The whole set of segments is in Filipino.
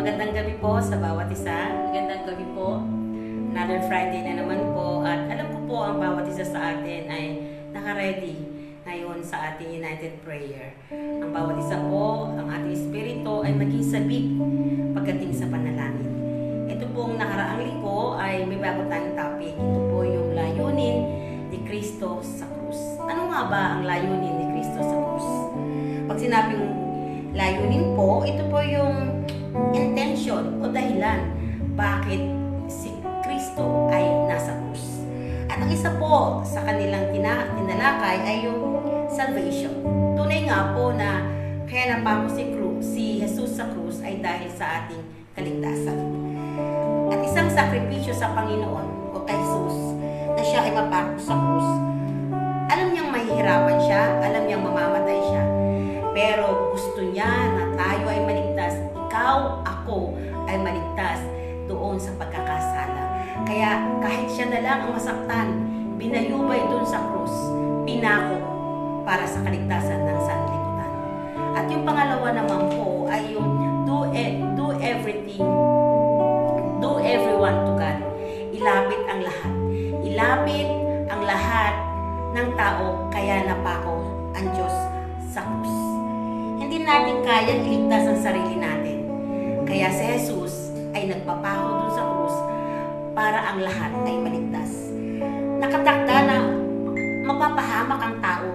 magandang gabi po sa bawat isa. Magandang gabi po. Another Friday na naman po at alam ko po ang bawat isa sa atin ay naka-ready ngayon sa ating United Prayer. Ang bawat isa po, ang ating espiritu ay maging sabik pagdating sa panalangin. Ito pong nakaraang linggo ay may bago tayong topic. Ito po yung layunin ni Kristo sa krus. Ano nga ba ang layunin ni Kristo sa krus? Pag sinabing layunin po, ito po yung intention o dahilan bakit si Kristo ay nasa krus. At ang isa po sa kanilang tinalakay ay yung salvation. Tunay nga po na kaya napako si Jesus sa krus ay dahil sa ating kaligtasan. At isang sakripisyo sa Panginoon o kay Jesus na siya ay mapako sa krus. Alam niyang mahihirapan siya, alam niyang mamamatay siya. Pero gusto niya na tayo ay maligtas. Ikaw, ako ay maligtas doon sa pagkakasala. Kaya kahit siya na lang ang masaktan, binayubay doon sa krus, pinako para sa kaligtasan ng sanlibutan. At yung pangalawa naman po ay yung do everything, do everyone to God. Ilapit ang lahat. Ilapit ang lahat ng tao, kaya napako ang Diyos sa krus. Hindi natin kaya iligtas ang sarili natin. Kaya si Jesus ay nagpapako dun sa krus para ang lahat ay maligtas. Nakatakda na mapapahamak ang tao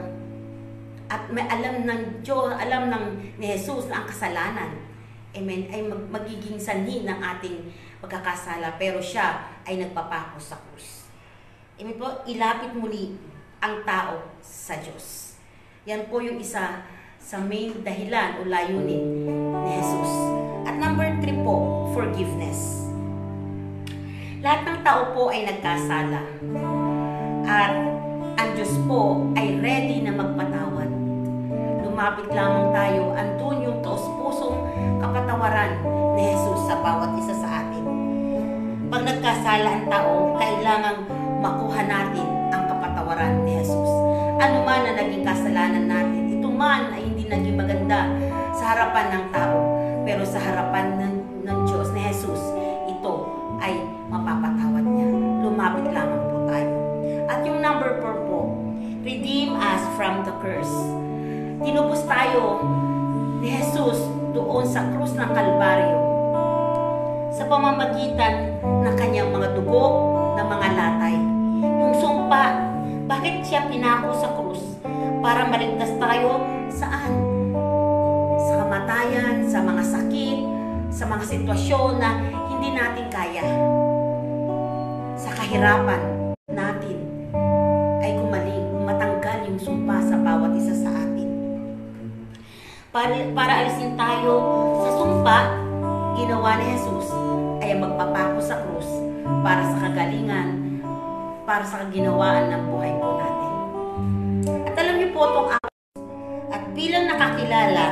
at may alam ng Diyos, alam ni Jesus na ang kasalanan, amen, ay magiging sanhi ng ating pagkakasala, pero siya ay nagpapako sa krus. Amen po, ilapit muli ang tao sa Diyos. Yan po yung isa sa main dahilan o layunin ni Jesus. At number 3 po, forgiveness. Lahat ng tao po ay nagkasala. At ang Diyos po ay ready na magpatawad. Lumapit lamang tayo, andun yung taos-pusong kapatawaran ni Jesus sa bawat isa sa atin. Pag nagkasala ang tao, kailangang makuha natin ang kapatawaran ni Jesus. Ano man na naging kasalanan natin, ito man ay hindi naging maganda sa harapan ng tao, pero sa harapan ng Diyos ni Jesus, ito ay mapapatawad niya. Lumapit lamang po tayo. At yung number 4 po, redeem us from the curse. Tinubos tayo ni Jesus doon sa krus ng Kalbaryo sa pamamagitan ng kanyang mga dugo, ng mga latay. Yung sumpa, bakit siya pinako sa krus? Para maligtas tayo saan? Sa kamatayan, sa mga sakit, sa mga sitwasyon na hindi natin kaya. Sa kahirapan natin ay gumaling, matanggal yung sumpa sa bawat isa sa atin. Para alisin tayo sa sumpa, ginawa ni Jesus ay magpapako sa krus para sa kagalingan, para sa kaginawaan ng buhay po natin. At alam niyo po itong at bilang nakakilala,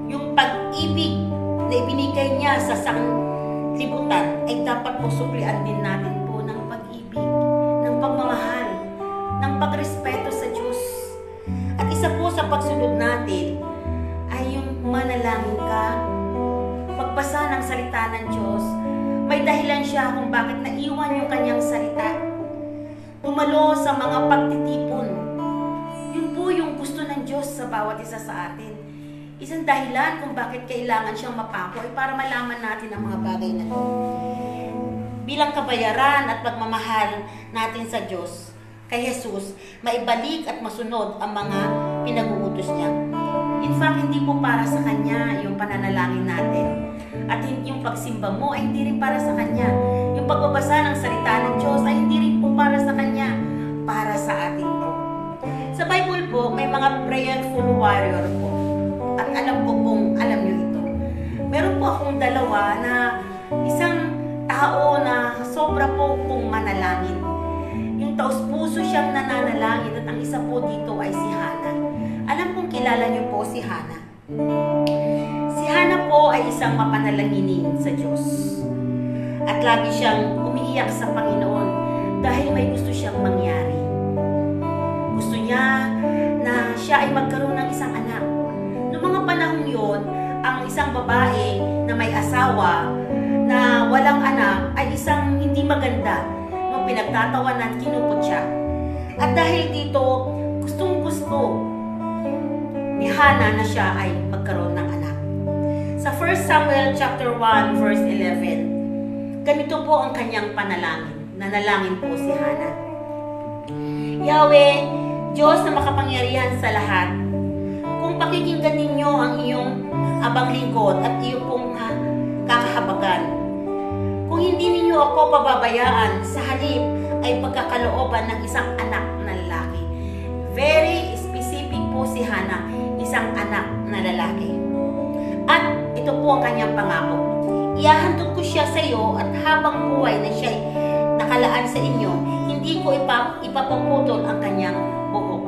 yung pag-ibig na ibinigay niya sa sanglibutan ay dapat po suklian din natin po ng pag-ibig, ng pagmamahal, ng pagrespeto sa Diyos. At isa po sa pagsunod natin ay yung manalangin ka, pagbasa ng salita ng Diyos. May dahilan siya kung bakit naiwan yung kanyang salita. Tumalo sa mga pagtitipon. Yun po yung gusto ng Diyos sa bawat isa sa atin. Isang dahilan kung bakit kailangan siyang mapako ay para malaman natin ang mga bagay na ito. Bilang kabayaran at pagmamahal natin sa Diyos, kay Jesus, maibalik at masunod ang mga pinag-uutos niya. In fact, hindi po para sa Kanya yung pananalangin natin. At yung pagsimba mo ay hindi rin para sa Kanya. Yung pagbabasa ng salita ng Diyos ay hindi rin po para sa Kanya. Para sa atin po. Sa Bible po, may mga prayerful warrior po. At alam ko pong alam nyo ito. Meron po akong dalawa na isang tao na sobra po pong manalangin. Yung taos-puso siyang nananalangin at ang isa po dito ay si Hana. Alam kong kilala niyo po si Hana. Si Hana po ay isang mapanalanginin sa Diyos. At lagi siyang umiiyak sa Panginoon dahil may gusto siyang mangyari. Gusto niya na siya ay magkaroon ng isang anak. Noong mga panahong yon, ang isang babae na may asawa na walang anak ay isang hindi maganda. No, pinagtatawanan, kinupot siya. At dahil dito, gustong-gusto ni Hannah na siya ay magkaroon ng anak. Sa 1 Samuel chapter 1 verse 11, ganito po ang kanyang panalangin. Nanalangin po si Hannah. Yahweh, Diyos na makapangyarihan sa lahat, kung pakikinggan ninyo ang iyong abang lingkod at iyong pong kakahabagan, kung hindi ninyo ako pababayaan, sa halip ay pagkakalooban ng isang anak na lalaki. Very specific po si Hannah, isang anak na lalaki. At ito po ang kanyang pangako. Ihahandog ko siya sa iyo at habang buhay na siya nakalaan sa inyo, hindi ko ipapuputol ang kanyang buhok.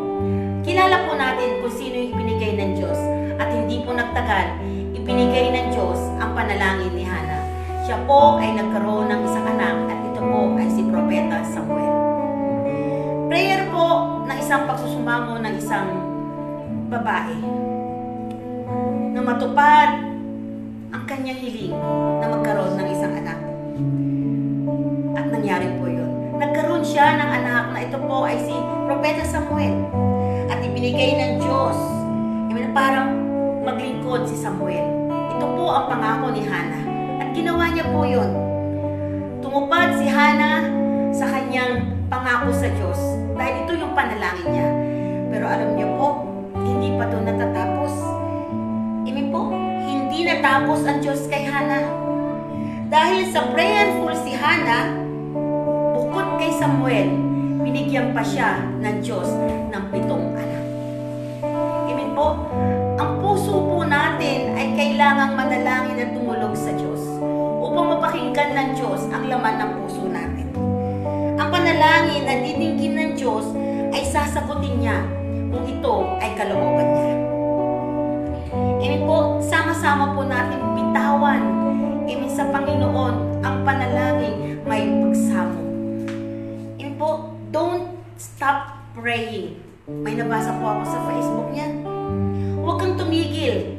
Kilala po natin kung sino yung ibinigay ng Diyos at hindi po nagtagal, ibinigay ng Diyos ang panalangin ni Hannah. Siya po ay nagkaroon ng isang anak at ito po ay si Propeta Samuel. Prayer po ng isang pagsusumamo ng isang babae na matupad ang kanyang hiling na magkaroon ng isang anak. At nangyari po yun. Nagkaroon siya ng anak na ito po ay si Propeta Samuel. At ibinigay ng Diyos, parang maglingkod si Samuel. Ito po ang pangako ni Hannah. At ginawa niya po yun. Tumupad si Hannah sa kanyang pangako sa Diyos. Dahil ito yung panalangin niya. Pero alam niyo po, hindi pa ito natatapos. Hindi natapos ang Diyos kay Hannah. Dahil sa prayerful si Hannah, bukod kay Samuel, binigyan pa siya ng Diyos ng 7 anak. Amen po? Ang puso po natin ay kailangang manalangin at tumulog sa Diyos upang mapakinggan ng Diyos ang laman ng puso natin. Ang panalangin na dinggin ng Diyos ay sasagutin niya kung ito ay kalooban niya. Amen po, sama-sama po natin bitawan, amen, sa Panginoon ang panalangin may pagsamo. Amen po, don't stop praying. May nabasa po ako sa Facebook niyan. Huwag kang tumigil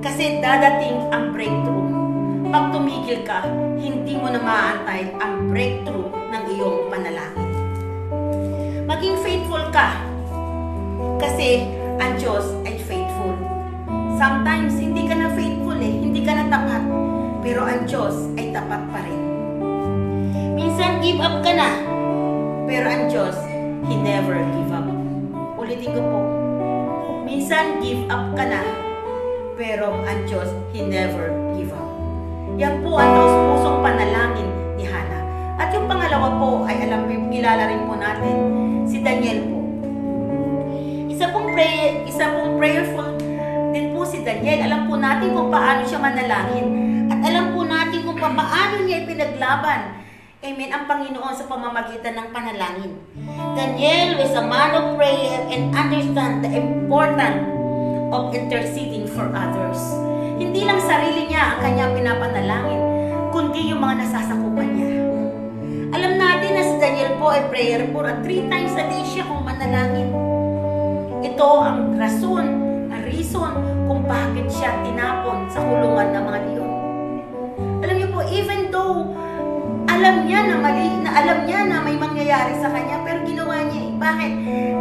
kasi dadating ang breakthrough. Pag tumigil ka, hindi mo na maaantay ang breakthrough ng iyong panalangin. Maging faithful ka kasi ang Diyos ay faithful. Sometimes, hindi ka na faithful hindi ka na tapat. Pero ang Diyos ay tapat pa rin. Minsan, give up ka na. Pero ang Diyos, He never give up. Ulitin ko po. Minsan, give up ka na. Pero ang Diyos, He never give up. Yan po ang taus-pusong panalangin ni Hannah. At yung pangalawa po ay kilala rin po natin, si Daniel po. Isa pong prayerful din po si Daniel. Alam po natin kung paano siya manalangin. At alam po natin kung paano niya ipinaglaban, amen, ang Panginoon sa pamamagitan ng panalangin. Daniel was a man of prayer and understand the importance of interceding for others. Hindi lang sarili niya ang kanyang pinapanalangin, kundi yung mga nasasakupan niya. Alam natin na si Daniel po ay prayerful at 3 times a day siya kung manalangin. Ito ang reason kung bakit siya tinapon sa kulungan ng mga leon. Alam niyo po, even though alam niya na mali, alam niya na may mangyayari sa kanya, pero ginawa niya. Bakit?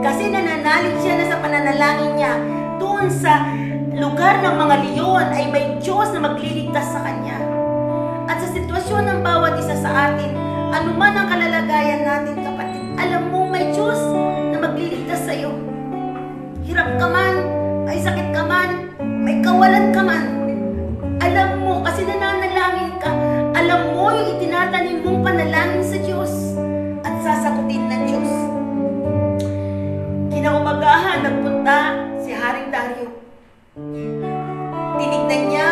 Kasi nananalig siya na sa pananalangin niya doon sa lugar ng mga leon ay may Diyos na magliligtas sa kanya. At sa sitwasyon ng bawat isa sa atin, anuman ang kalalagayan natin, kapatid, alam mo may Diyos na magliligtas sa iyo. Hirap ka man, may sakit ka man, may kawalan ka man. Alam mo, kasi nananalangin ka, alam mo yung itinatanim mong panalangin sa Diyos at sasagutin ng Diyos. Kinaumagahan, nagpunta si Haring Dario. Tinignan niya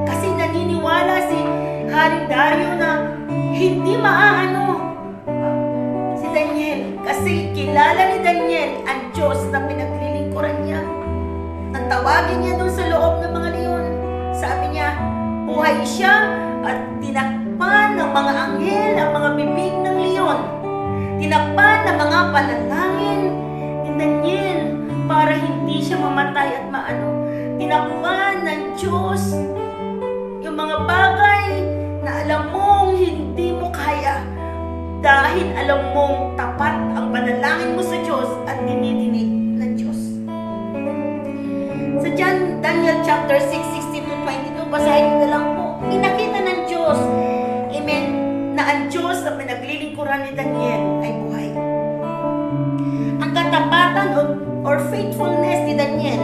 kasi naniniwala si Haring Dario na hindi maaano si Daniel. Kasi kilala ni Daniel ang Diyos na pinaglilingkuran niya. Ang tawagin niya doon sa loob ng mga leon. Sabi niya, buhay siya at tinakpan ng mga anghel ang mga bibig ng leon. Tinakpan ng mga panalangin ni Daniel para hindi siya mamatay at maano. Tinakpan ng Diyos Yung mga bagay na alam mong hindi mo kaya dahil alam mong tapat ang panalangin mo sa Diyos at dinidinig ng Diyos. Sa Daniel chapter 6, 16-22, basahin mo na lang po. Inakita ng Diyos, amen, na ang Diyos na pinaglilingkuran ni Daniel ay buhay. Ang katapatan or faithfulness ni Daniel,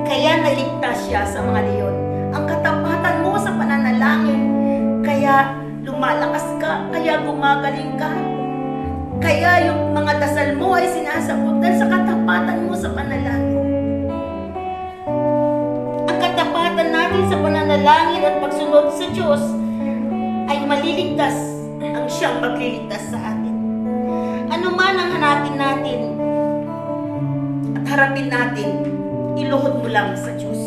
kaya naligtas siya sa mga leon. Ang katapatan mo sa pananalangin, kaya lumalakas ka, kaya gumagaling ka. Kaya yung mga dasal mo ay sinasagot dahil sa katapatan mo sa panalangin. Ang katapatan natin sa pananalangin at pagsunod sa Diyos ay maliligtas ang siyang magliligtas sa atin. Ano man ang hanapin natin at harapin natin, iluhod mo lang sa Diyos.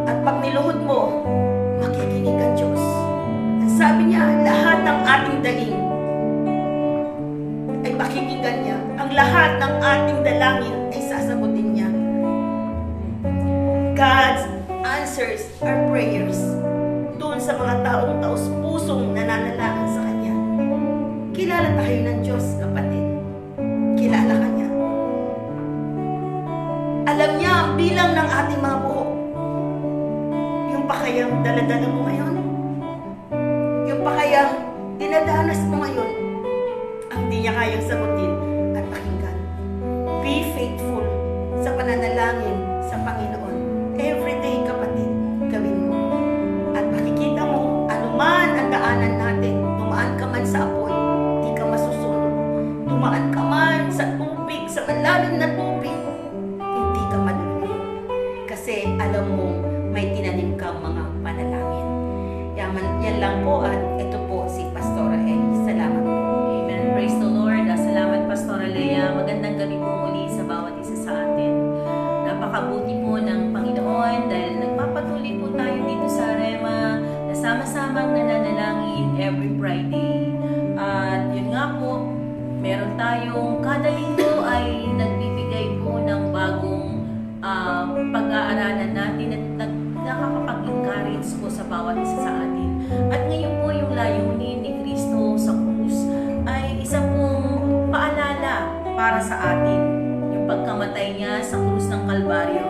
At pag niluhod mo, makikinig ang Diyos. Ang sabi niya, lahat ng ating daing ay pakikinggan niya. Ang lahat ng ating dalangin ay sasagutin niya. God answers our prayers doon sa mga taong taos-pusong nananalangin sa Kanya. Kilala tayo ng Diyos, kapatid. Kilala ka niya. Alam niya ang bilang ng ating mga buhok. Yung pa kayang daladala mo ngayon? Yung pa kayang dinadanas mo ngayon? Ang di niya kayang sagutin at pakinggan. Be faithful sa pananalangin sa Panginoon. Every day, kapatid, gawin mo. At makikita mo, anuman ang daanan natin, tumaan ka man sa apoy, di ka masusunog. Tumaan ka man sa tubig, sa malalim na tubig, hindi ka malulunod. Kasi alam mo, may tinanim kang mga panalangin. Yan lang po, at ito po si Pastora Ellie. Salamat po. Amen. Praise the Lord. Salamat, Pastora Lea. Magandang gabi po muli sa bawat isa sa atin. Napakabuti po ng Panginoon dahil nagpapatuloy po tayo dito sa Rema na sama-samang nananalangin every Friday. At yun nga po, meron tayong kada linggo ay nagbibigay po ng bagong pag-aaralan natin at nakakapag-encourage po sa bawat isa sa atin. At ngayon po yung layunin ni Kristo sa krus ay isang pong paalala para sa atin. Yung pagkamatay niya sa krus ng Kalbaryo.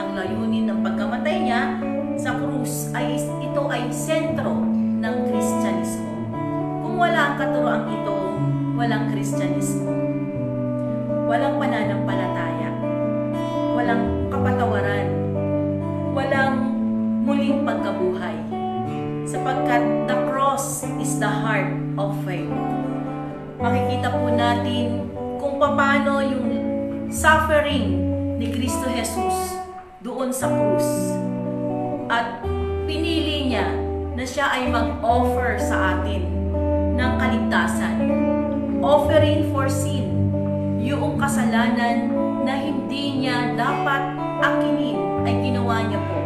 Ang layunin ng pagkamatay niya sa krus ay ito ay sentro ng Kristyanismo. Kung wala ang katuroang ito, walang Kristyanismo. Walang pananampalataya. Walang kapatawaran. Walang muling pagkabuhay. Sapagkat the cross is the heart of faith. Makikita po natin kung paano yung suffering ni Kristo Jesus doon sa krus. At pinili niya na siya ay mag-offer sa atin ng kaligtasan. Offering for sin. Yung kasalanan na hindi niya dapat akinin ay ginawa niya po.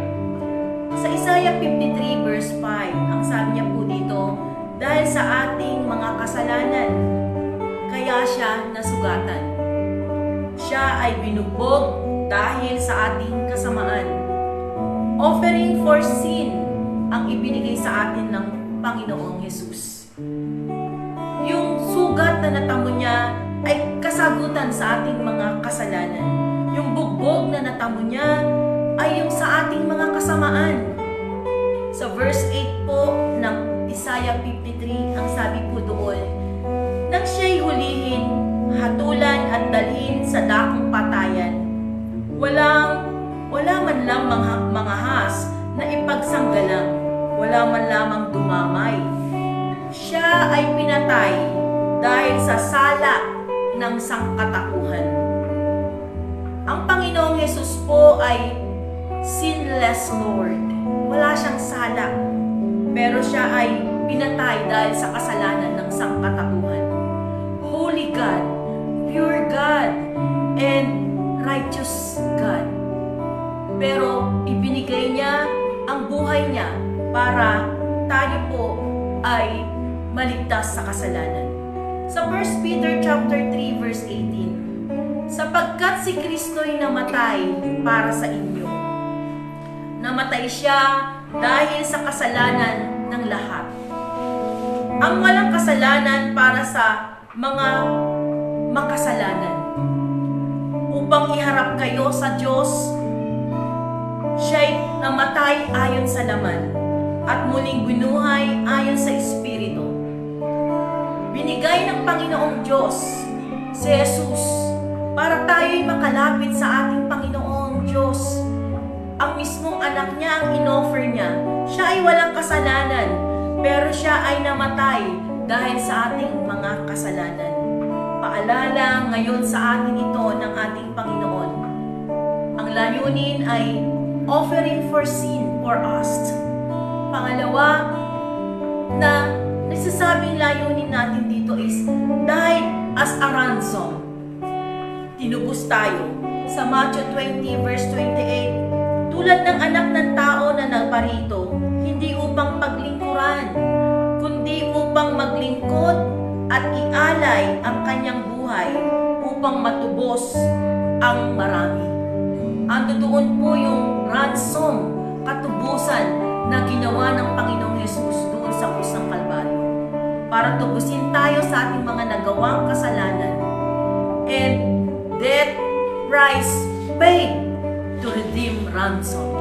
Sa Isaiah 53 verse 5, ang sabi niya po dito, dahil sa ating mga kasalanan, kaya siya nasugatan. Siya ay binugbog dahil sa ating kasamaan. Offering for sin ang ibinigay sa atin ng Panginoong Jesus. Yung sugat na natamo niya ay kasagutan sa ating mga kasalanan. Yung bugbog na natamo niya ay yung sa ating mga kasamaan. Sa verse 8 po ng Isaiah 53, ang sabi po doon, nang siya'y hulihin, hatulan at dalhin sa dakong patayan, wala man lang mga has na ipagsanggalang, wala man lamang dumamay. Siya ay pinatay dahil sa sala ng sangkatauhan. Ang Panginoong Hesus po ay sinless Lord. Wala siyang sala. Pero siya ay pinatay dahil sa kasalanan ng sangkatauhan. Holy God, pure God, and righteous God. Pero ibinigay niya ang buhay niya para tayo po ay maligtas sa kasalanan. Sa 1 Peter chapter 3 verse 18, sapagkat si Kristo'y namatay para sa inyo. Namatay siya dahil sa kasalanan ng lahat. Ang walang kasalanan para sa mga makasalanan. Upang iharap kayo sa Diyos, siya'y namatay ayon sa laman at muling binuhay ayon sa Espiritu. Binigay ng Panginoong Diyos si Jesus para tayo'y makalapit sa ating Panginoong Diyos. Ang mismong anak niya ang inoffer niya. Siya ay walang kasalanan, pero siya ay namatay dahil sa ating mga kasalanan. Paalala ngayon sa atin ito ng ating Panginoon. Ang layunin ay offering for sin for us. Pangalawa, na nagsasabing layunin natin dito is died as a ransom. Tinubos tayo. Sa Matthew 20 verse 28, tulad ng anak ng tao na nagparito, hindi upang paglingkuran, kundi upang maglingkod at ialay ang kanyang buhay upang matubos ang marami. Ando doon po yung ransom, katubusan na ginawa ng Panginoong Yesus doon sa krus ng Kalbaryo para tubusin tayo sa ating mga nagawang kasalanan. And death price paid to redeem ransom.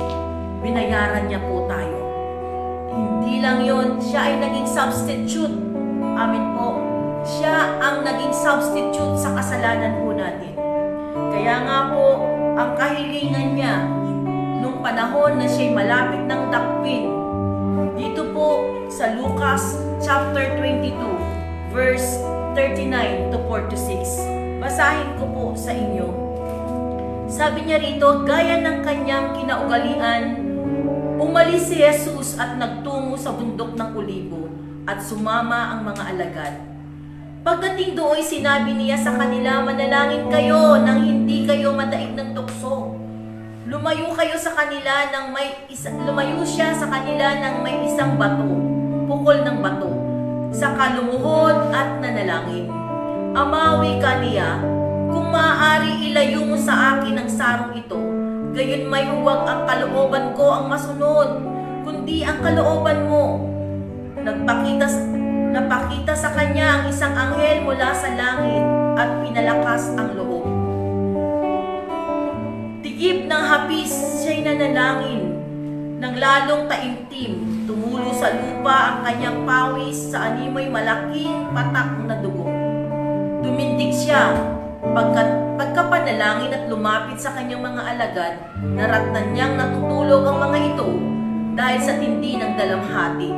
Binayaran niya po tayo. Hindi lang yon, siya ay naging substitute. Amin po. Siya ang naging substitute sa kasalanan po natin. Kaya nga po, ang kahilingan niya nung panahon na siya'y malapit ng dakpin. Dito po sa Lucas chapter 22 verse 39 to 46. Basahin ko po sa inyo. Sabi niya rito, gaya ng kanyang kinaugalian, umalis si Jesus at nagtungo sa bundok ng Olibo at sumama ang mga alagad. Pagdating doon, sinabi niya sa kanila, manalangin kayo nang hindi kayo madaig ng tukso. Lumayo siya sa kanila ng may isang bato, pukol ng bato, saka lumuhod at nanalangin. Amawi ka niya, kung maaari ilayo mo sa akin ang sarong ito, gayon may huwag ang kalooban ko ang masunod, kundi ang kalooban mo. Napakita sa kanya ang isang anghel mula sa langit at pinalakas ang loob. Tigib ng hapis siya'y nanalangin, nang lalong taimtim, tumulo sa lupa ang kanyang pawis sa animoy malaking patak na dugo. Tumindig siya, pagkapanalangin at lumapit sa kanyang mga alagad, naratnan niyang natutulog ang mga ito dahil sa tindi ng dalamhati.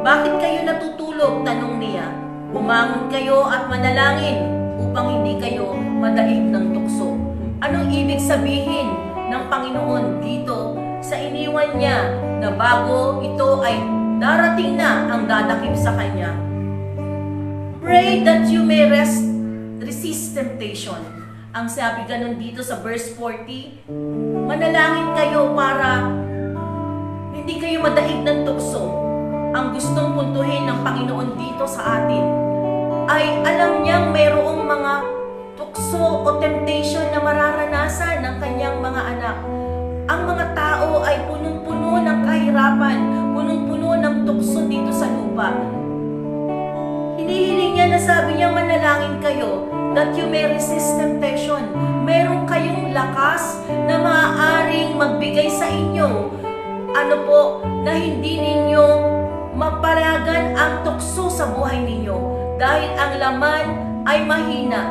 Bakit kayo natutulog? Tanong niya. Bumangon kayo at manalangin upang hindi kayo madaig ng tukso. Anong ibig sabihin ng Panginoon dito sa iniwan niya na bago ito ay darating na ang dadakip sa kanya? Pray that you may resist temptation. Ang sabi ganun dito sa verse 40, manalangin kayo para hindi kayo madaig ng tukso. Ang gustong puntuhin ng Panginoon dito sa atin ay alam niyang mayroong mga tukso o temptation na mararanasan ng kanyang mga anak. Ang mga tao ay punong-puno ng kahirapan, punong-puno ng tukso dito sa lupa. Hinihiling niya na sabi niya, manalangin kayo that you may resist temptation. Meron kayong lakas na maaaring magbigay sa inyo. Ano po, na hindi ninyo maparagan ang tukso sa buhay ninyo dahil ang laman ay mahina.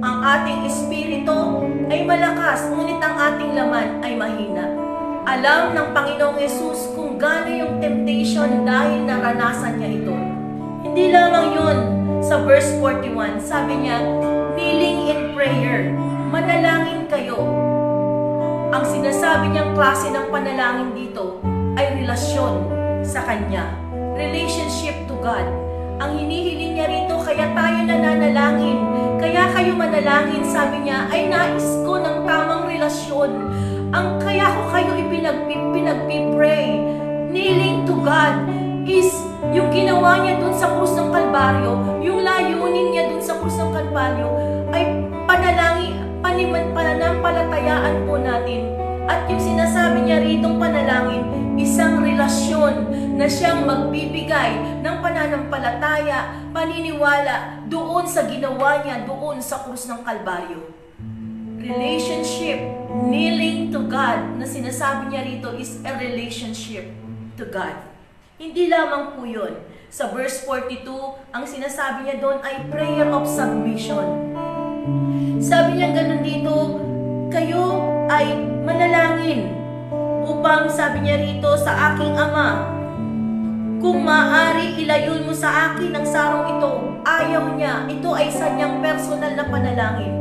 Ang ating espiritu ay malakas, ngunit ang ating laman ay mahina. Alam ng Panginoong Yesus kung gaano yung temptation dahil naranasan niya ito. Hindi lamang yun. Sa verse 41, sabi niya, kneeling in prayer, manalangin kayo. Ang sinasabi niyang klase ng panalangin dito ay relasyon sa Kanya. Relationship to God. Ang hinihiling niya rito, kaya tayo nananalangin. Kaya kayo manalangin, sabi niya, ay nais ko ng tamang relasyon. Ang kaya ko kayo pinagpipray. Kneeling to God is yung ginawa niya dun sa krus ng Kalbaryo, yung layunin niya dun sa krus ng Kalbaryo, ay pananampalatayaan po natin. At yung sinasabi niya ritong panalangin, isa na siyang magbibigay ng pananampalataya, paniniwala doon sa ginawa niya doon sa krus ng Kalbaryo. Relationship, kneeling to God, na sinasabi niya rito is a relationship to God. Hindi lamang po yun. Sa verse 42, ang sinasabi niya doon ay prayer of submission. Sabi niya ganun dito, kayo ay manalangin upang, sabi niya rito, sa aking Ama, kung maaari ilayon mo sa akin ang sarong ito. Ayaw niya. Ito ay sa niyang personal na panalangin.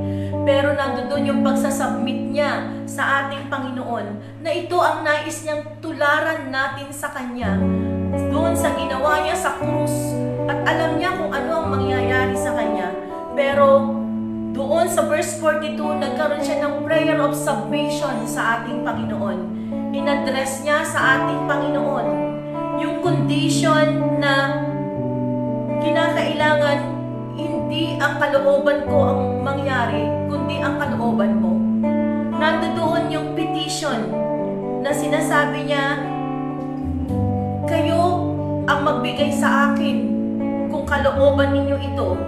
Pero nandoon yung pagsasubmit niya sa ating Panginoon na ito ang nais niyang tularan natin sa Kanya. Doon sa ginawa niya sa krus. At alam niya kung ano ang mangyayari sa Kanya. Pero doon sa verse 42, nagkaroon siya ng prayer of submission sa ating Panginoon. In-address niya sa ating Panginoon yung condition na kinakailangan hindi ang kalooban ko ang mangyari, kundi ang kalooban mo. Nandoon yung petition na sinasabi niya, kayo ang magbigay sa akin kung kalooban ninyo ito.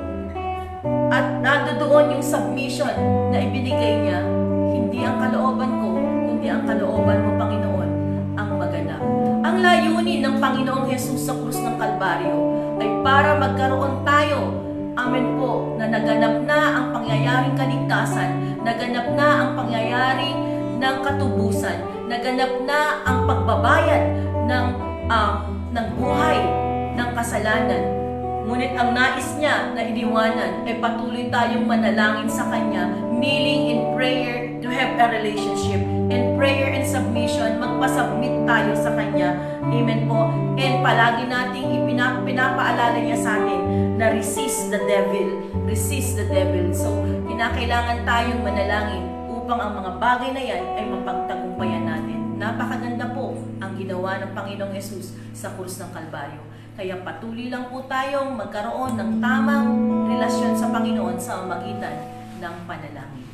At nandoon yung submission na ibinigay niya, hindi ang kalooban ko, kundi ang kalooban mo, Panginoon, ang maganap. Ang layunin ng Panginoong Jesus sa krus ng Kalbaryo ay para magkaroon tayo, amen po, na naganap na ang pangyayaring kaligtasan, naganap na ang pangyayari ng katubusan, naganap na ang pagbabayad ng buhay ng kasalanan. Ngunit ang nais niya na iniwanan ay patuloy tayong manalangin sa Kanya, kneeling in prayer to have a relationship. In prayer and submission, magpasubmit tayo sa Kanya. Amen po. And palagi nating pinapaalala niya sa atin na resist the devil. Resist the devil. So, kinakailangan tayong manalangin upang ang mga bagay na yan ay mapagtagumpayan natin. Napakaganda po ang ginawa ng Panginoong Yesus sa krus ng Kalbaryo. Kaya patuloy lang po tayong magkaroon ng tamang relasyon sa Panginoon sa magitan ng panalangin.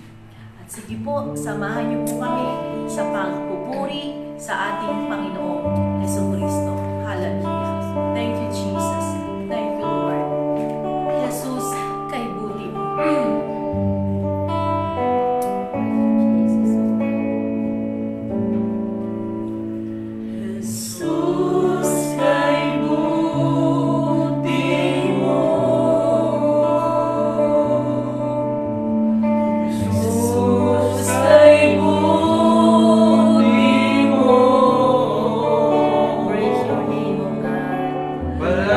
At sige po, samahan niyo po kami sa pagpupuri sa ating Panginoong Jesucristo. Hallelujah. Thank you, Jesus. Thank you, Lord. Jesus, kay buti mo. Well,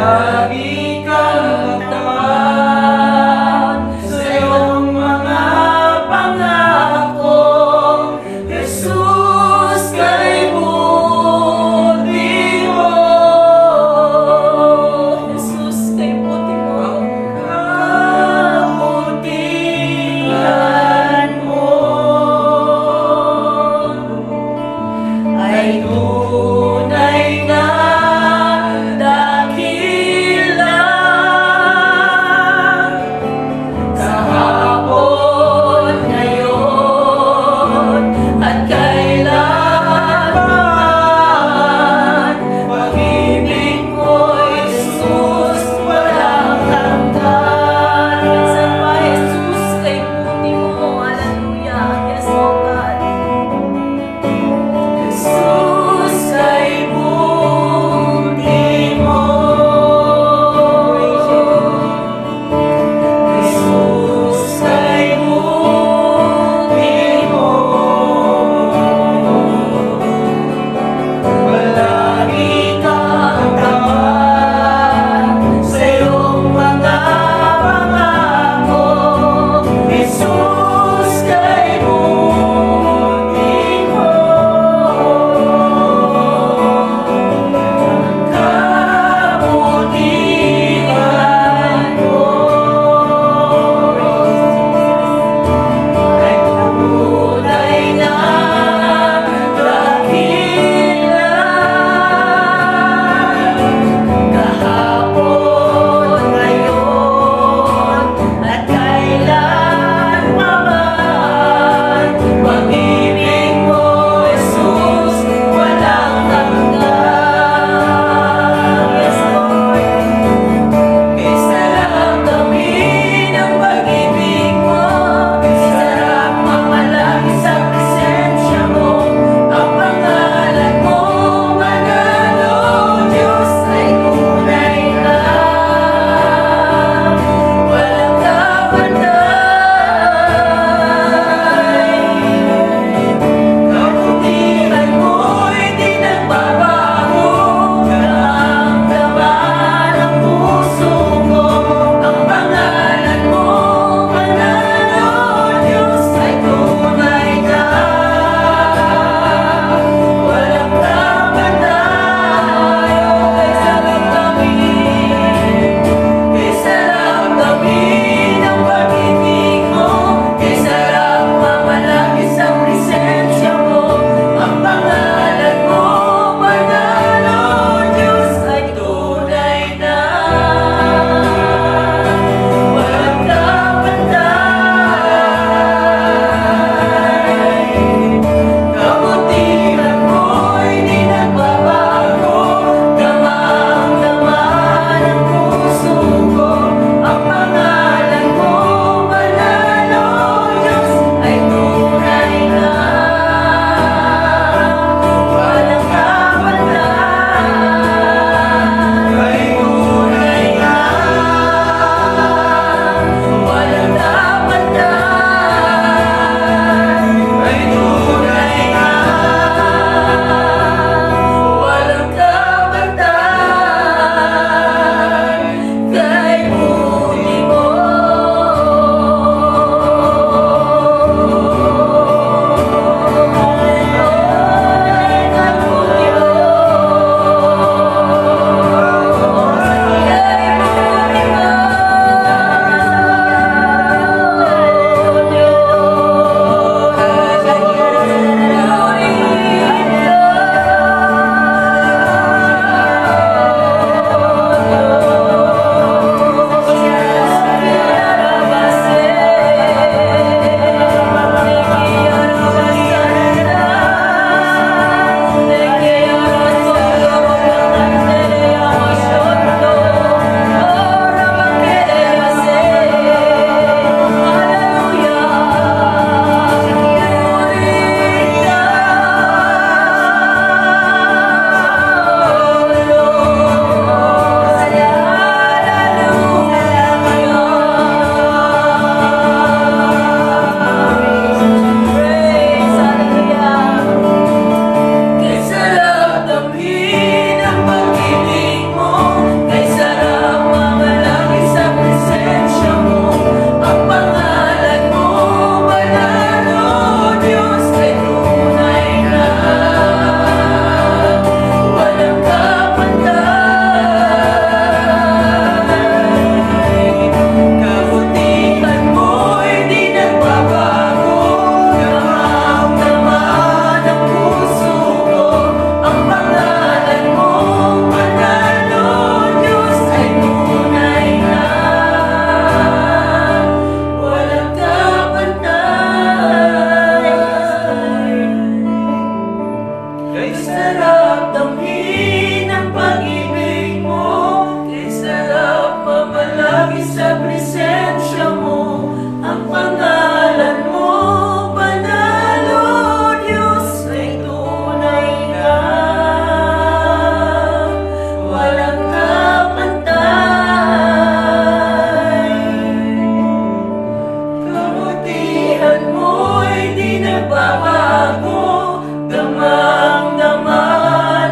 bago, damang-dama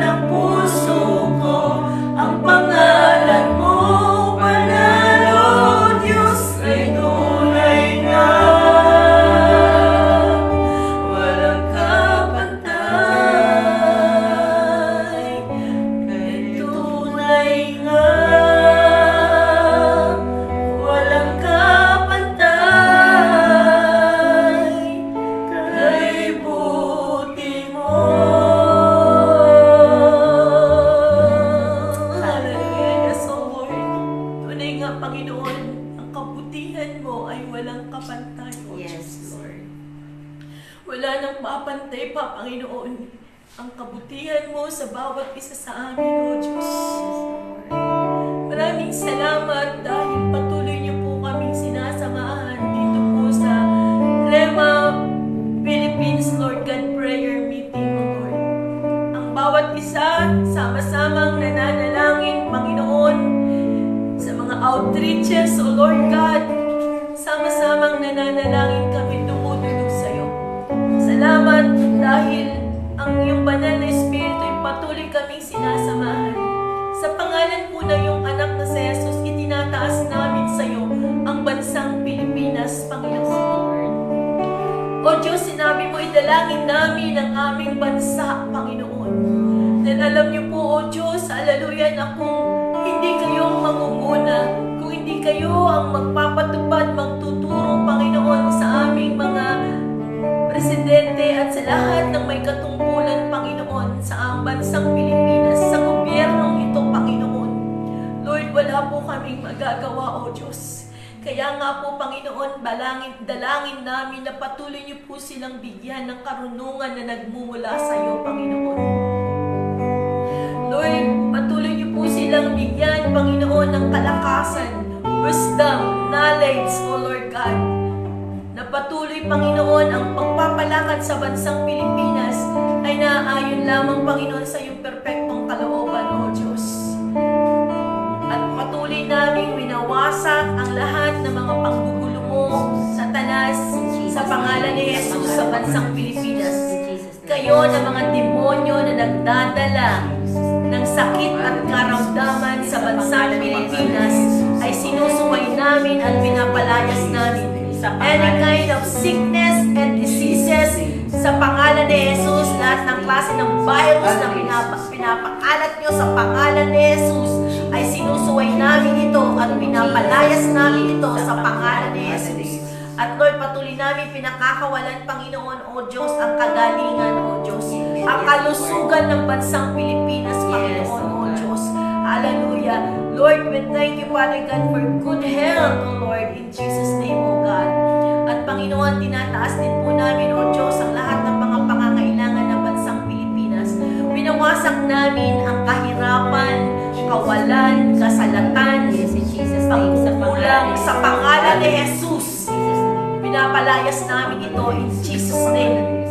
ng puso ko ang pangalan mo, panalo, Diyos ay tunay nga. Walang kapantay, kay tunay nga. Walang kapantay, kay buti mo. Hallelujah. Yes, O Lord. Tunay nga, Panginoon, ang kabutihan mo ay walang kapantay, O Yes, Diyos. Lord. Wala nang mapantay pa, Panginoon, ang kabutihan mo sa bawat isa sa amin, O Diyos. Maraming salamat dahil patuloy niyo po kaming sinasamahan dito po sa Rema Philippines Lord God Prayer Meeting, O Lord. Ang bawat isa, sama-samang nananalangin, Panginoon, sa mga outreaches, O Lord God, sama-samang nananalangin kami dumudulog sa iyo. Salamat dahil ang iyong banal na Espiritu ay patuloy kaming sinasamahan. Sa pangalan po na iyong anak na si Jesus, itinataas namin sa iyo ang bansang Pilipinas, Panginoon. O Diyos, sinabi mo, idalangin namin ang aming bansa, Panginoon. Dahil alam niyo po, O Diyos, hallelujah, na kung hindi kayo ang mangunguna, kung hindi kayo ang magpapatupad, magtuturo, Panginoon, sa aming mga presidente at sa lahat ng may katungkulan, Panginoon, sa ang bansang Pilipinas, sa gobyernong ito, Panginoon. Lord, wala po kaming magagawa, O Diyos. Kaya nga po, Panginoon, dalangin namin na patuloy niyo po silang bigyan ng karunungan na nagmumula sa iyo, Panginoon. Lord, patuloy niyo po silang bigyan, Panginoon, ng kalakasan, wisdom, knowledge, O Lord God, na patuloy, Panginoon, ang pagpapalakad sa bansang Pilipinas ay naaayon lamang, Panginoon, sa iyong perpektong kalooban, O Diyos. At patuloy naming winawasak ang lahat ng mga panggugulo mo, Satanas, sa pangalan ni Jesus sa bansang Pilipinas. Kayo na mga demonyo na nagdadala ng sakit at karamdaman sa bansang Pilipinas ay sinusuway namin at pinapalayas namin. Any kind of sickness and diseases sa pangalan ni Jesus, lahat ng klase ng virus na pinapakalat nyo sa pangalan ni Jesus ay sinusuway namin ito at pinapalayas namin ito sa pangalan ni Jesus. At Lord, patuloy namin pinakakawalan, Panginoon, O Diyos, ang kagalingan, O Diyos, ang kalusugan ng bansang Pilipinas, Panginoon, O Diyos. Hallelujah. Lord, we thank you, Father God, for good health, O Lord, in Jesus' name, O God. At Panginoon, tinataas din po namin, O Diyos, ang lahat ng mga pangangailangan ng bansang Pilipinas. Winawasak namin ang kahirapan, kawalan, kasalatan, pagkukulang sa pangalan ni Jesus. Pinapalayas namin ito in Jesus' name.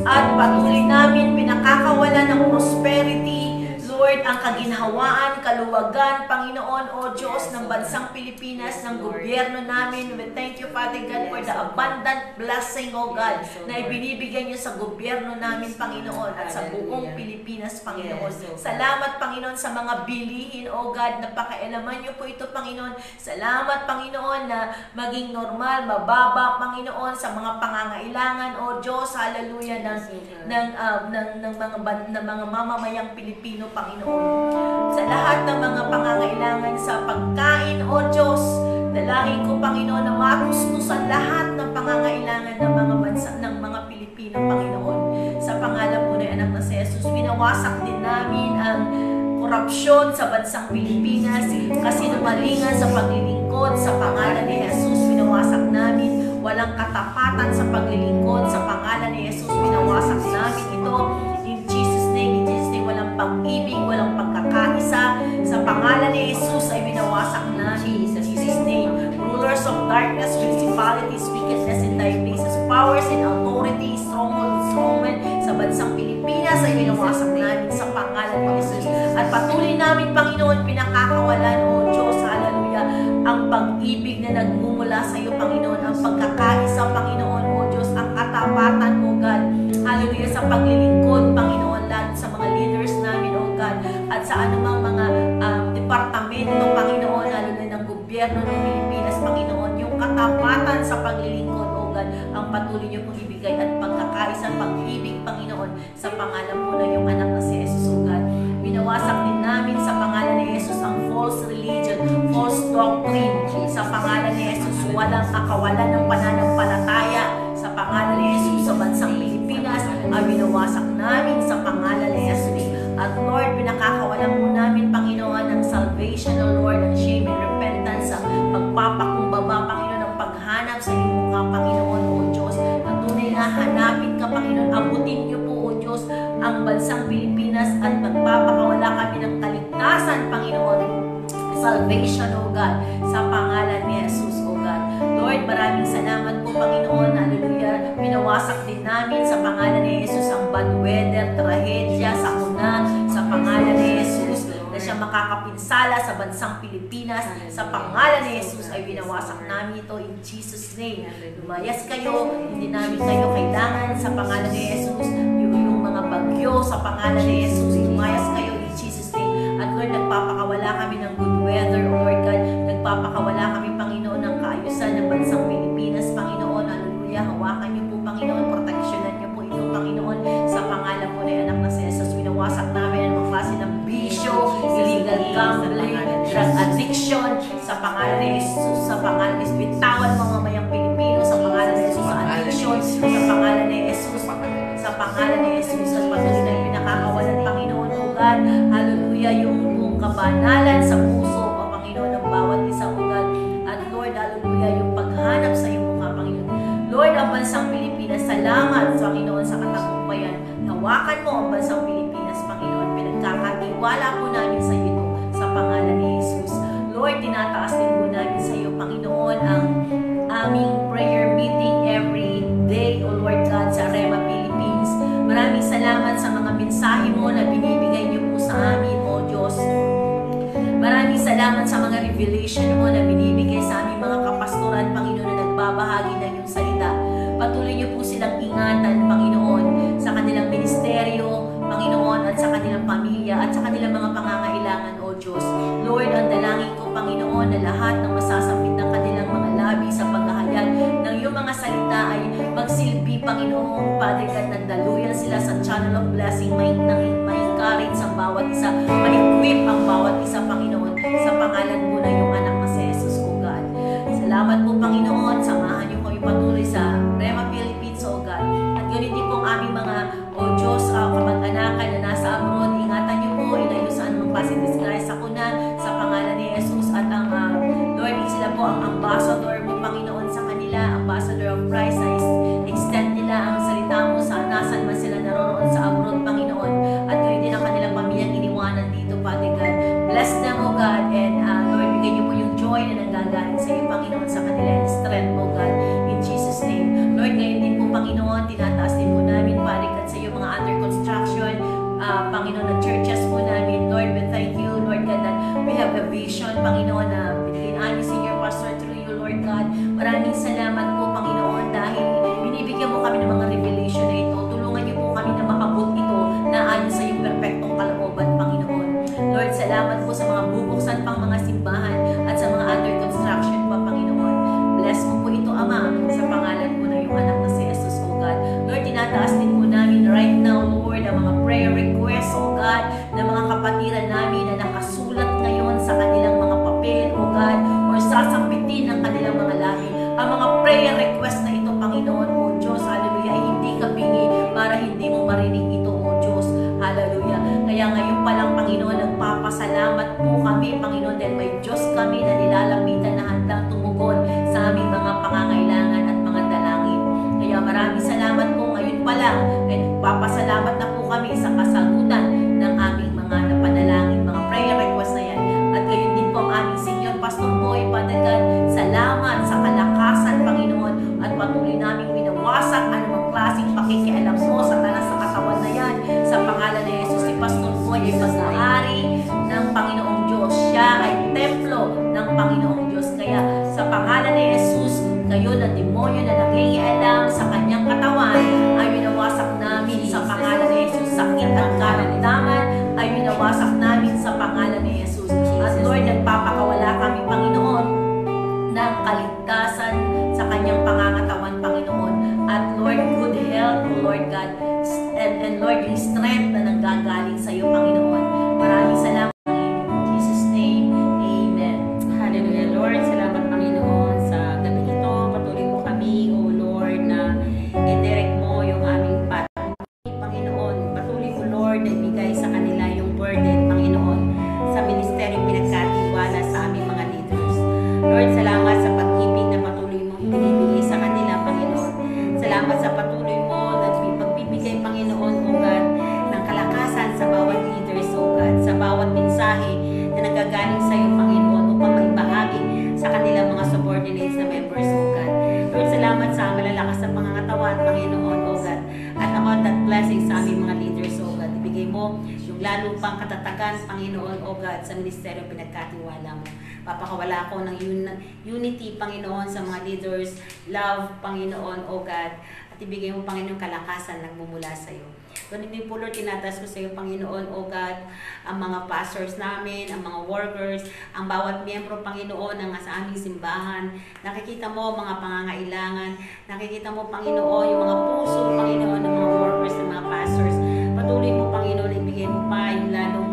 At patuloy namin pinakakawalan ng prosperity, Lord, ang kaginhawaan, kaluwagan, Panginoon, O Diyos, ng bansang Pilipinas, ng gobyerno namin. We thank you, Father God, for the abundant blessing, O God, na ibinibigay niyo sa gobyerno namin, Panginoon, at sa buong Pilipinas, Panginoon. Salamat, Panginoon, sa mga bilihin, O God, na pakialaman niyo po ito, Panginoon. Salamat, Panginoon, na maging normal, mababa, Panginoon, sa mga pangangailangan, O Diyos, hallelujah, ng mga mamamayang Pilipino, Panginoon. Sa lahat ng mga pangangailangan sa pagkain, O Diyos, dalangin ko, Panginoon, na matuskusan lahat ng pangangailangan ng mga bansa, ng mga Pilipino, Panginoon. Sa pangalan po ng anak na si Jesus, winawasak din namin ang korupsyon sa bansang Pilipinas, kasinungalingan sa paglilingkod sa pangalan ni Jesus, winawasak namin. Walang katapatan sa paglilingkod sa pangalan ni Jesus, winawasak namin ito. In Jesus' name, walang pag-ibig, walang pagkakaisa. Sa pangalan ni Jesus ay binawasak namin. In Jesus' name, rulers of darkness, principalities, wickedness in thy places, powers and authority, strongmen sa bansang Pilipinas ay binawasak namin sa pangalan ni Jesus. At patuloy namin, Panginoon, pinakakawalan, O Diyos, hallelujah, ang pag-ibig na nagmumula sa iyo, Panginoon, ang pagkakaisa, Panginoon, O Diyos, ang katapatan, O God, hallelujah, sa paglilingkod, Panginoon, lalo sa mga leaders namin, O God, at sa anumang mga departamento, Panginoon, lalo na ng gobyerno ng Pilipinas, Panginoon, yung katapatan sa paglilingkod, O God, ang patuloy niyo pong ibigay at pagkakaisa, pag-ibig, Panginoon, sa pangalan po na yung anak na si Jesus, O God. Binawasak din namin sa pangalan ni Jesus ang false religion, false doctrine, sa pangalan ni Jesus, walang kakawalan ng pananampalataya, sa pangalan ni Jesus sa bansang Pilipinas, binawasak namin sa pangalan ni Jesus. At Lord, pinakakawalan po namin, Panginoon, ng salvation, O Lord, ng shame and repentance, ang pagpapakumbaba, Panginoon, ng paghanap sa iyong mukha, Panginoon, O Diyos, na tunay na hanapin ka, Panginoon, abutin niyo po, O Diyos, ang bansang Pilipinas at magpapakawala kami ng kaligtasan, Panginoon, salvation, O God, sa pangalan ni Jesus, O God. Lord, maraming salamat po, Panginoon, hallelujah. Pinawasak din namin sa pangalan ni Jesus ang bad weather, trahedya, sakuna, sa pangalan ni Jesus, na siya makakapinsala sa bansang Pilipinas, sa pangalan ni Jesus ay binawasak namin ito in Jesus' name. Lumayas kayo, hindi namin kayo kailangan, sa pangalan ni Jesus. Yung mga bagyo, sa pangalan ni Jesus, lumayas kayo in Jesus' name. At Lord, nagpapakawala kami ng good weather, O Lord God, nagpapakawala kami, Panginoon, ng kaayusan ng bansang Pilipinas, Panginoon, hallelujah. Hawakan niyo po, Panginoon, proteksyonan niyo po ito, Panginoon, sa pangalan po na anak na si Jesus. Winawasak namin ang mga klase ng bisyo, illegal gambling, drug addiction, sa pangalan ni Jesus, sa pangalan ni Jesus. Bitawan mga mayang Pilipino, sa pangalan ni Jesus, sa addiction, sa pangalan ni Jesus, sa pangalan ni Jesus, at patuloy na pinakakawalan, Panginoon, O God, hallelujah, yung buong kabanalan sa puso, O Panginoon, ng bawat isa, O God, at Lord, hallelujah, yung paghanap sa iyong mukha, Panginoon. Lord, ang bansang Pilipinas, salamat, Panginoon, sa katagumpayan. Hawakan mo ang bansang Pilipinas, Panginoon, pinagkakatiwala po namin sa iyo, sa pangalan ni Jesus. Lord, tinataas din po namin sa iyo, Panginoon, ang aming prayer meeting every day, O Lord God, sa Rema Philippines. Maraming salamat sa mga mensahe mo na binibigay niyo po sa amin, O Diyos. Maraming salamat sa mga revelation mo na binibigay sa aming mga kapastoran, Panginoon, na nagbabahagi ng iyong salita. Patuloy niyo po silang ingatan, Panginoon, sa kanilang ministeryo, Panginoon, at sa kanilang pamilya, at sa kanilang mga pangangailangan, O Diyos. Lord, ang dalangin ko, Panginoon, na lahat ng masasambit ng kanilang mga labi sa paghahayag ng iyong mga salita ay magsilbi, Panginoon, Father God, nagdaluyan sila sa channel of blessing, ma-encourage ang bawat isa, ma-equip ang bawat isa, Panginoon, sa pangalan po na iyong anak na si Jesus, O God. Salamat po, Panginoon, samahan niyo kami patuloy sa Rema Philippines, O God. At ganun din po ang aming mga, O Diyos, kamag-anakan na nasa abroad, ingatan niyo po, ilayo sa anumang klase disguise sa kuna, sa pangalan ni Jesus, at ang Lord, sila po ang ambassador mo, Panginoon, sa kanila, ambassador of Christ, na extend nila ang salita mo sa nasan man sila naroon sa abroad, Panginoon, at ganun din ang kanilang pamilyang iniwanan dito, Father God. Bless them, O God, and Lord, bigay niyo po yung joy na nanggagaling sa iyo, Panginoon, sa kanila, and strength, O God, in Jesus' name. Lord, ngayon din po, Panginoon, tinataas din po namin, Father God, sa iyo mga under construction, Panginoon, na churches po namin. Lord, we thank you, Lord God, that we have a vision, Panginoon, na binigyan namin Senior Pastor through you, Lord God. Maraming salamat po, Panginoon, dahil binibigyan mo kami ng mga revelation na ito. Tulungan niyo po kami na makabot ito na ayon sa iyong perfectong kalooban, Panginoon. Lord, salamat po sa mga bubuksan pang mga simbahan at sa mga under construction pa, Panginoon. Bless mo po ito, Ama, sa pangalan po na iyong anak na si Jesus, O God. Lord, tinataas din po namin right now, Lord, ang mga prayer requests, O God, ng mga kapatiran namin na nakasulat ngayon sa kanilang mga papel, O God, or sasambitin ng kanilang mga lahi. Ang mga prayer requests na ito, Panginoon, O Diyos, hallelujah, ay hindi ka bingi para hindi mo marinig ito, O Diyos, hallelujah. Kaya ngayon pa lang, Panginoon, nagpapasalamat po kami, Panginoon, dahil may Diyos kami na nilalapitan na handang tumugon sa aming mga pangangailangan at mga dalangin. Kaya maraming salamat po ngayon pa lang, kaya nagpapasalamat na po kami sa kasagutan ng aming mga napanalangin, mga prayer requests na yan. At gayon din po ang aming Senior Pastor Boy, Father God, salamat sa kalakasan, Panginoon, at patuloy namin winawasak anumang klaseng pakikialam mo sa talas sa katawan na yan. Sa pangalan ni Jesus, si Pastor Boy ay pag-aari ng Panginoong Diyos. Siya ay templo ng Panginoong and Lord, yung strength na nanggagaling sa iyo, Panginoon. Maraming salamat. In Jesus' name, Amen. Hallelujah, Lord. Salamat, Panginoon, sa gabi ito. Patuloy mo kami, O Lord, na i-direct mo yung aming Panginoon. Patuloy mo, Lord, na ibigay sa kanila yung burden, Panginoon, sa ministeryong pinagkatiwala sa aming mga leaders. Lord, salamat sa pag-ibig na patuloy mo ibinibigay sa kanila, Panginoon. Salamat sa patuloy mo na pagbibigay, Panginoon, O God, ng kalakasan sa bawat leaders, O God, sa bawat mensahe na nagagaling sa iyo, Panginoon, upang maibahagi sa kanilang mga subordinates na members, O God. Lord, salamat sa malalakas na pangangatawan, Panginoon, O God, at abundant blessings sa aming mga leaders, O God. Ibigay mo yung lalo pang katatagan, Panginoon, O God, sa ministeryo pinagkatiwala mo. Papakawala ko ng unity, Panginoon, sa mga leaders, love, Panginoon, O God, at ibigay mo, Panginoon, kalakasan nagmumula sa iyo. Ganun din po, Lord, tinatas ko sa iyo, Panginoon, O God, ang mga pastors namin, ang mga workers, ang bawat miyembro, Panginoon, ng sa aming simbahan. Nakikita mo mga pangangailangan, nakikita mo, Panginoon, yung mga puso, Panginoon, ng mga workers, ng mga pastors. Patuloy mo, Panginoon, ibigay mo pa yung lalong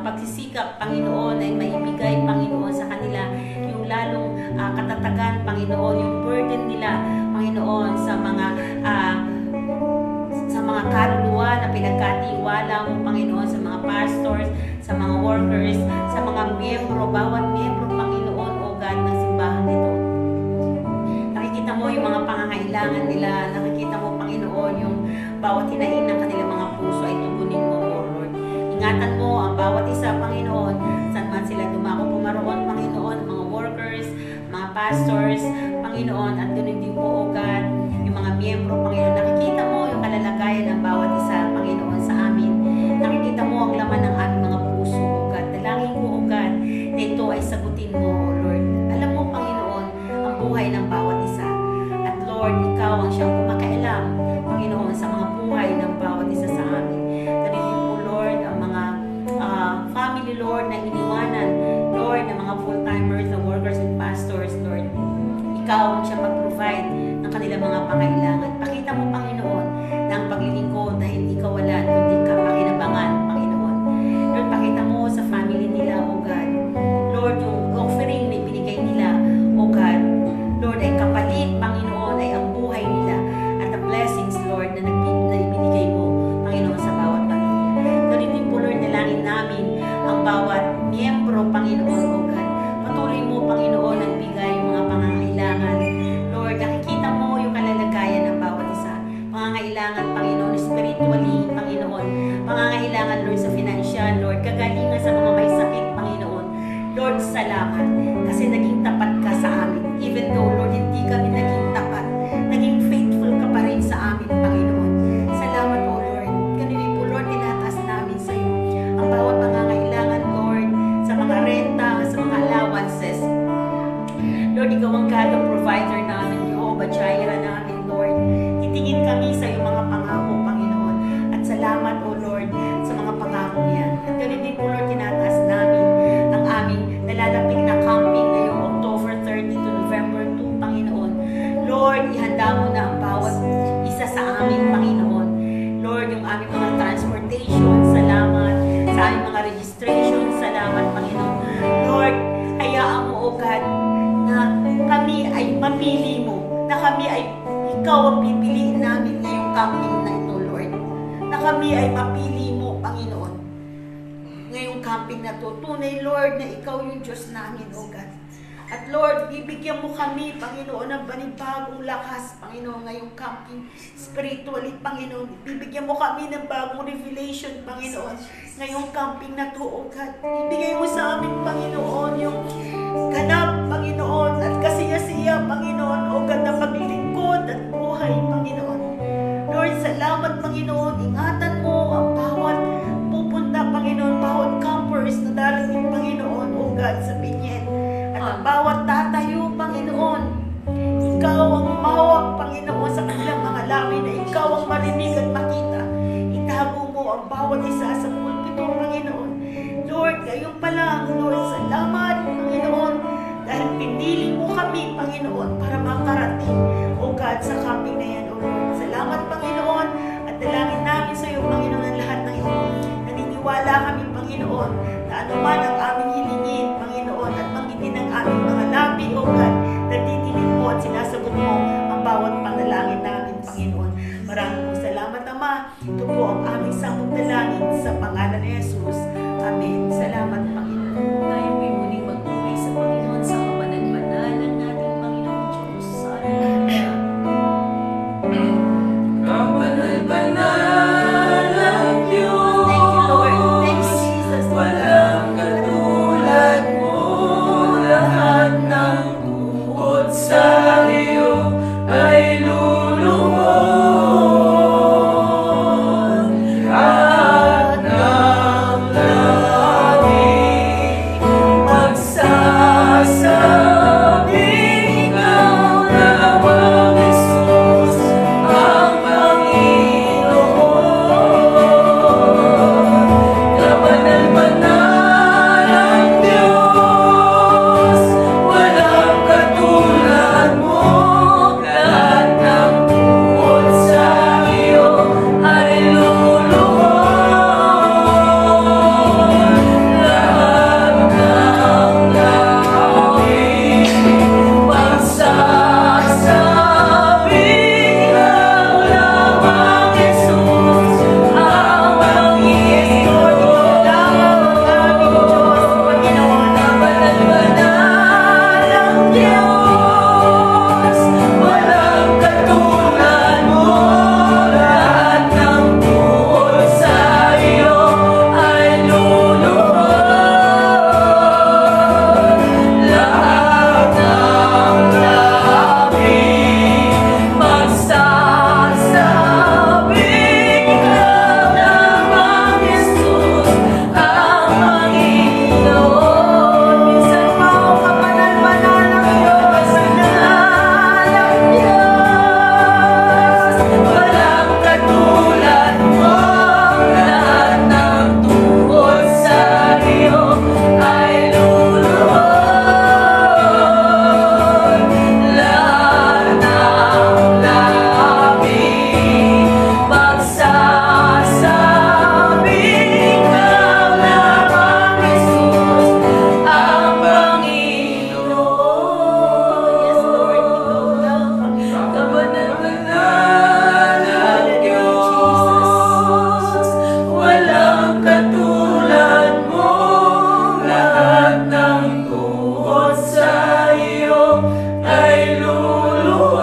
pagsisikap, Panginoon, ay maibigay, Panginoon, sa kanila yung lalong katatagan, Panginoon, yung burden nila, Panginoon, sa mga kaluluwa na pinagkatiwala mo, Panginoon, sa mga pastors, sa mga workers, sa mga miyembro, bawat miyembro, Panginoon, O God, ng simbahan nito. Nakikita mo yung mga pangangailangan nila, nakikita mo, Panginoon, yung bawat hinaing ng kanilang mga puso ay tugunin mo, O Lord. Ingatan mo ang bawat isa, Panginoon, saan man sila dumako pumaroon, Panginoon, mga workers, mga pastors, Panginoon, at ganoon din po, O God, yung mga miyembro, Panginoon, nakikita mo yung kalalagayan ng bawat isa, Panginoon, sa amin. Nakikita mo ang laman ng aming mga puso, O God. Dalangin ko, O God, na ito ay sagutin mo, O Lord. Alam mo, Panginoon, ang buhay ng bawat isa. At Lord, ikaw ang siyang kumakailam, Panginoon, sa mga buhay ng bawat isa sa amin. Ganun din po, Lord, ang mga family, Lord, na iniwanan, Lord, ng mga full-timers, na workers and pastors, Lord. Ikaw ang siyang mag-provide ng kanilang mga pangailangan. Pakita mo, Panginoon, na ang paglilingkod na hindi kawalan, kundi kapakinabangan, Panginoon. Lord, pakita mo sa family nila, O God. Lord, yung offering na ibinigay nila, O God. Lord, ay kapalit, Panginoon, ay ang buhay nila at the blessings, Lord, na ibinigay mo, Panginoon, sa bawat pamilya. Ganun din po, Lord, nalangin namin ang bawat miyembro, Panginoon, O God. Patuloy mo, Panginoon, ang bigay yung mga pangangailangan. Lord, nakikita mo yung kalalagayan ng bawat isa. Pangangailangan, Panginoon, spiritually, Panginoon. Pangangailangan, Lord, sa financial, Lord. Kagalingan sa mga may sakit, Panginoon. Lord, salamat. Kasi naging tapat ka sa amin. Even though, Lord, hindi kami naging tapat. Naging faithful ka pa rin sa amin, Panginoon. Salamat, O Lord. Ganun po, Lord, tinataas namin sa iyo ang bawat pangangailangan, Lord, sa mga renta, sa mga allowances. Lord, ikaw ang God ang provider namin, Jehovah Jireh namin, Lord. Titingin kami sa iyong mga pangako, Panginoon. At salamat, O Lord, sa mga pangako niyan. At ganun din po, Lord, tinataas namin ang aming nalalapit na camping ngayong October 30 to November 2, Panginoon. Lord, ihanda mo na ang bawat isa sa amin, Panginoon. Lord, yung aming mga transportation, salamat. Sa aming mga registration, salamat, Panginoon. Lord, hayaan mo, O God, na kami ay mapili mo, na kami ay ikaw ang pipiliin namin ngayong camping na ito, Lord. Na kami ay mapili mo, Panginoon. Ngayong camping na ito, tunay, Lord, na ikaw yung Diyos namin, O God. At Lord, bibigyan mo kami, Panginoon, ng panibagong lakas, Panginoon, ngayong camping spiritually, Panginoon. Bibigyan mo kami ng bagong revelation, Panginoon, ngayong camping na to, O God. Ibigay mo sa amin, Panginoon, yung ganap, Panginoon, at kasiya-siya, Panginoon, O God, na paglilingkod at buhay, Panginoon. Lord, salamat, Panginoon. Ingatan mo ang bawat pupunta, Panginoon, bawat campers na darating, Panginoon, O God, sa Binyen. At ang bawat tatayo, Panginoon, ikaw ang mahawak, Panginoon, sa kanilang mga lamin na ikaw ang marinig at makita. Itago mo ang bawat isa sa pulpito, Panginoon. Lord, ngayon pa lang, Lord, salamat, Panginoon, dahil pinili mo kami, Panginoon, para makarating, O God, sa camping na yan, O Lord. Salamat, Panginoon, at dalangin namin sa Panginoon, na anuman ang aming hilingin, Panginoon, at magitin ang aming mga labi, O God, nagtitinig mo at sinasagot mo ang bawat panalangin namin, Panginoon. Maraming po salamat, Ama. Ito po ang aming samong dalangin sa pangalan ni Jesus. Amen. Salamat, Panginoon. Tayo po'y muling mag-uwi sa Panginoon sa kapanagbanal ng ating Panginoong Diyos. Hallelujah. Kapanal-banal ang Diyos. Thank you, Lord. Thank you, Jesus. Walang katulad mo, lahat ng buod sa iyo ay luluhod. Lahat ng langit magsasabing ikaw lamang, Jesus, ang Panginoon. Kapanal-banal ang Diyos, walang katulad mo, lahat ng buod sa iyo ay luluhod. Lahat ng langit magsasabing ikaw lamang, Jesus, ang Panginoon. Kapanal-banal ang Diyos, walang katulad mo, lahat ng buod sa iyo ay luluhod. Lahat ng langit magsasabing ikaw lamang, Jesus, ang Panginoon. Minsan pa ang kapanal-banal ng Diyos, banal ang Diyos, walang katulad mo, lahat ng tungkol sa iyo ay luluhod. Lahat ng langit magsasabing ikaw lamang, Jesus, ang Panginoon. Yes, Lord. Ikaw lang, Panginoon. Kapanal-banal ang Diyos, walang katulad mo, lahat ng tungkol sa iyo ay luluhod.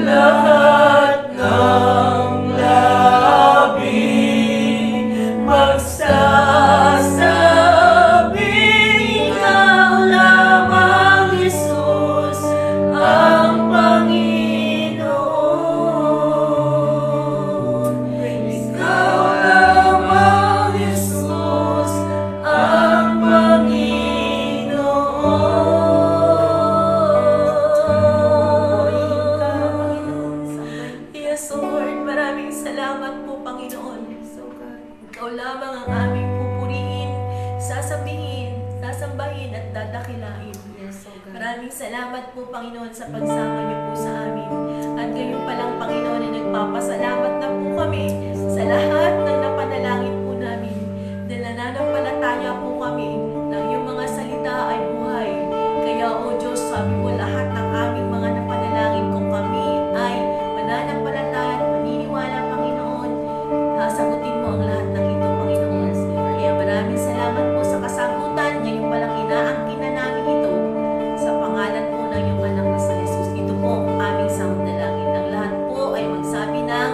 Lahat ng labi magsasabing ikaw lamang, Jesus, ang Panginoon. Ikaw lamang, Jesus, ang Panginoon. Yes, Lord, maraming salamat po, Panginoon. Ikaw lamang ang aming pupurihin, sasabihin, sasambahin at dadakilain. Yes, oh God. Maraming salamat po, Panginoon, sa pagsama niyo po sa amin. At gayon pa lang, Panginoon, ay nagpapasalamat na po kami sa lahat ng napanalangin po namin. Dahil nananampalataya po kami na iyong mga salita ay buhay. Kaya, O Diyos, sabi mo lahat ng aming mga napanalangin kung kami ay mananampalataya at maniniwala, Panginoon, sasagutin mo ang lahat ng ito, Panginoon. Kaya maraming salamat po sa kasagutan. Ngayon palang inaangkin na namin ito sa pangalan po ng iyong anak na sa Jesus. Ito po ang aming samdalangin. Ang lahat po ay magsabi ng